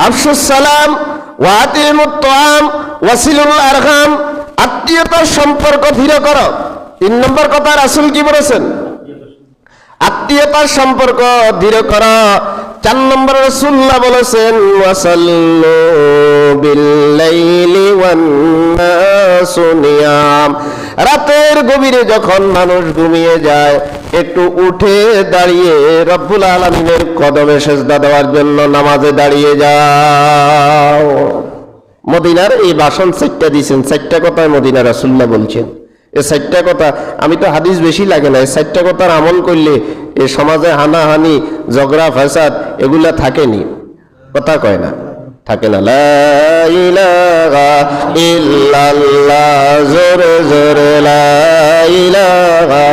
আফশুস সালাম ওয়া আতিমুত তাআম ওয়াসিলুল আরহাম, আত্মীয়তার সম্পর্ক দৃঢ় করো। 3 নম্বর কথা রাসূল কি বলেছেন? আত্মীয়তার সম্পর্ক দৃঢ় করো। 4 নম্বর রাসূলুল্লাহ বলেছেন ওয়াসাল্লু বিল্লাইলি ওয়ান নাসু নিয়াম, রাতের গভীরে যখন মানুষ ঘুমিয়ে যায় একটু উঠে দাঁড়িয়ে রব্বুল আলামিনের কদমে সেজদা দেওয়ার জন্য নামাজে দাঁড়িয়ে যাও। মদিনার এই ভাষণ 4টা দিয়েছেন, 4টা কথায় মদিনা রাসূলুল্লাহ বলছেন। এই 4টা কথা, আমি তো হাদিস বেশি লাগে না, এই 4টা কথার আমল করলে এই সমাজে হানাহানি ঝগড়া ফাসাদ এগুলা থাকেনি, কথা কয় না, থাকে না। লা ইলাহা ইল্লাল্লাহ, জোরে জোরে লা ইলাহা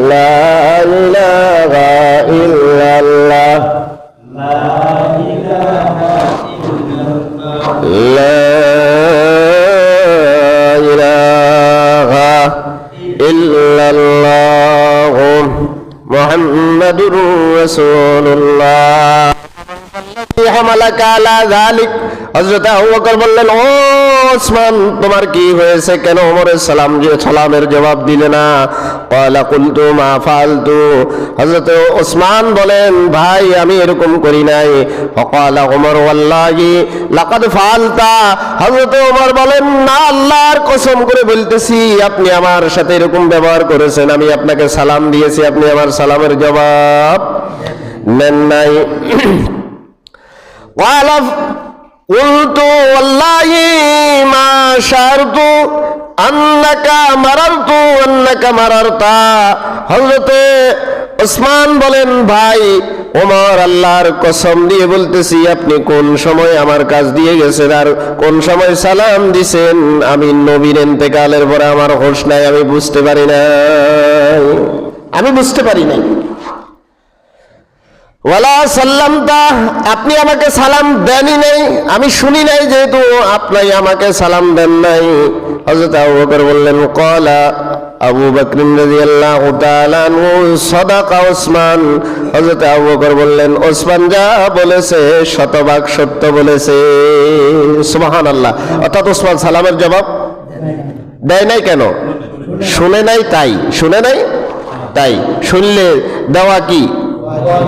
লা ইলাহা ইল্লাল্লাহ, লা ইলাহা ইল্লাল্লাহ মুহাম্মাদুর রাসূলুল্লাহ। হযরত আবু বকর বললেন, ও ওসমান, তোমার কি হয়েছে? কেন ওমরের সালামের জবাব দিলে না? ক্বালা কুলতু মা ফাআলতু। হযরত ওসমান বলেন, ভাই আমি এরকম করি নাই। ফাকালা ওমর ওয়াল্লাহি লাকাদ ফাআলতা। হযরত ওমর বলেন, না, আল্লাহর কসম করে বলতেছি আপনি আমার সাথে এরকম ব্যবহার করেছেন। আমি আপনাকে সালাম দিয়েছি, আপনি আমার সালামের জবাব নেন নাই। قلت والله ما شعرت أنك مررت। হযরতে ওসমান বলেন, ভাই ওমর, আল্লাহর কসম দিয়ে বলতেছি আপনি কোন সময় আমার কাছ দিয়ে গেছেন আর কোন সময় সালাম দিছেন আমি নবীর ইন্তেকালের পরে আমার হোশ নাই, আমি বুঝতে পারি নাই। ওয়ালা সাল্লামতা, আপনি আমাকে সালাম দেনই নাই, আমি শুনি নাই, যেহেতু আপনি আমাকে সালাম দেন নাই। হযরত আবু বকর বললেন, ক্বালা আবু বকর রাদিয়াল্লাহু তাআলা আনহু সাদাকা ওসমান। হযরত আবু বকর বললেন, ওসমান যা বলেছে শতভাগ সত্য বলেছে। সুবহানাল্লাহ। অর্থাৎ ওসমান সালামের জবাব দেয় নাই কেন? শুনে নাই তাই। শুনলে দেওয়া কি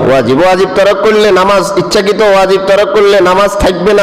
ওয়াজিব। ওয়াজিব তরক করলে নামাজ, ইচ্ছাকৃত ওয়াজিব তরক করলে নামাজ থাকবে না।